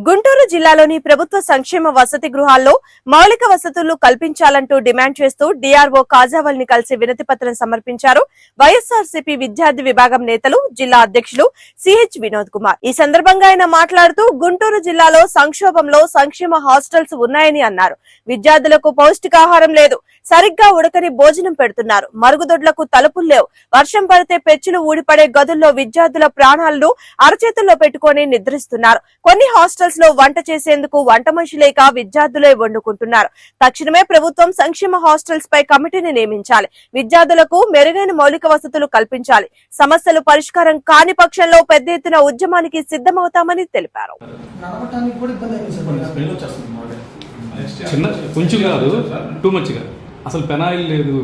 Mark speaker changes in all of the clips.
Speaker 1: గుంటూరు జిల్లాలోని ప్రభుత్వ సంక్షేమ వసతి గృహాల్లో మౌలిక వసతులు కల్పించాలంటూ డిమాండ్ చేస్తూ డీఆర్ఓ కాజావల్ని కలిసి వినతి పత్రం సమర్పించారు వైఎస్ఆర్సీపీ విద్యార్థి విభాగం నేతలు జిల్లా అధ్యక్షులు సిహెచ్ వినోద్ కుమార్. ఈ సందర్భంగా ఆయన మాట్లాడుతూ గుంటూరు జిల్లాలో సంక్షోభంలో సంక్షేమ హాస్టల్స్ ఉన్నాయని అన్నారు. విద్యార్థులకు పౌష్టికాహారం లేదు, సరిగ్గా ఉడకని భోజనం పెడుతున్నారు, మరుగుదొడ్లకు తలుపులు లేవు, వర్షం పడితే పెచ్చులు ఊడిపడే గదుల్లో విద్యార్థుల ప్రాణాలను అరచేతుల్లో పెట్టుకుని నిద్రిస్తున్నారు. కొన్ని హాస్టల్స్ లో వంట చేసేందుకు వంట మనిషి లేక విద్యార్థులే వండుకుంటున్నారు. తక్షణమే ప్రభుత్వం సంక్షేమ హాస్టల్స్ పై కమిటీని నియమించాలి, విద్యార్థులకు మెరుగైన మౌలిక వసతులు కల్పించాలి. సమస్యలు పరిష్కారం కాని పక్షంలో పెద్ద ఎత్తున ఉద్యమానికి సిద్ధమవుతామని తెలిపారు.
Speaker 2: చిన్న కొంచెం కాదు, టూ మచ్ గా అసలు పెనాయిల్ లేదు,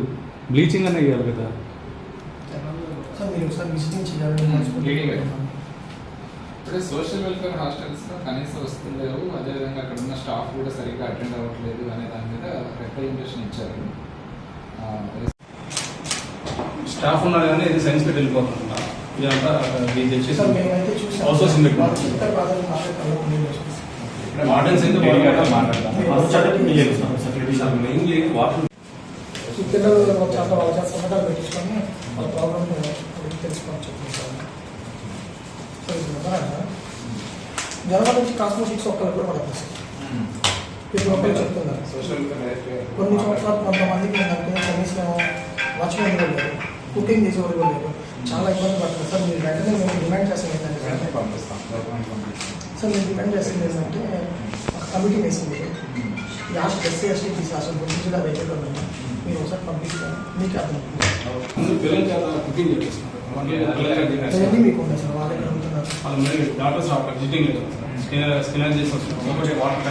Speaker 2: బ్లీచింగ్ అనే వేయాలి కదా.
Speaker 3: ఇప్పుడు సోషల్ వెల్ఫేర్ హాస్టల్స్లో కనీస వసతులు లేవు, అదేవిధంగా అక్కడ ఉన్న స్టాఫ్ కూడా సరిగ్గా అటెండ్ అవ్వట్లేదు అనే దాని మీద రిప్రజెంటేషన్ ఇచ్చారు.
Speaker 2: స్టాఫ్ ఉన్నారు కానీ ఇది సైన్స్ పెట్టి వెళ్ళిపోతున్నా ఇదంతా మోడల్స్ అయితే మాట్లాడతాం. మెయిన్లీ వాటర్
Speaker 4: పిల్లలు వాళ్ళ సంఘటనలు పెట్టించుకొని వాళ్ళ ప్రాబ్లం తెలుసుకొని చెప్తాను సార్. జనవరి నుంచి కాస్మోటిక్స్ ఒక్కరు కూడా పడతారు సార్. ప్రతి ఒక్కరు చెప్తున్నారు. కొన్ని సంవత్సరాలు కొంతమందికి ఏంటంటే కనీసం వాచ్మెన్ కూడా లేరు, కుకింగ్ చేసేవారు కూడా లేరు, చాలా ఇబ్బంది పడుతుంది సార్. మీరు వెంటనే మేము డిమాండ్ చేస్తాం ఏంటంటే సార్, మేము డిమాండ్ చేస్తుంది ఏంటంటే ఒక కమిటీ వేసింది, లాస్ట్ ఎస్సీ తీసి అసలు గురించి కూడా దగ్గర ఉన్నాయి, మీరు ఒకసారి పంపిస్తాను, మీకు అర్థం మీకు ఉన్నాయి సార్. వాళ్ళే అడుగుతున్నారు.
Speaker 2: డాక్టర్స్ స్కానర్ చేసి వాటర్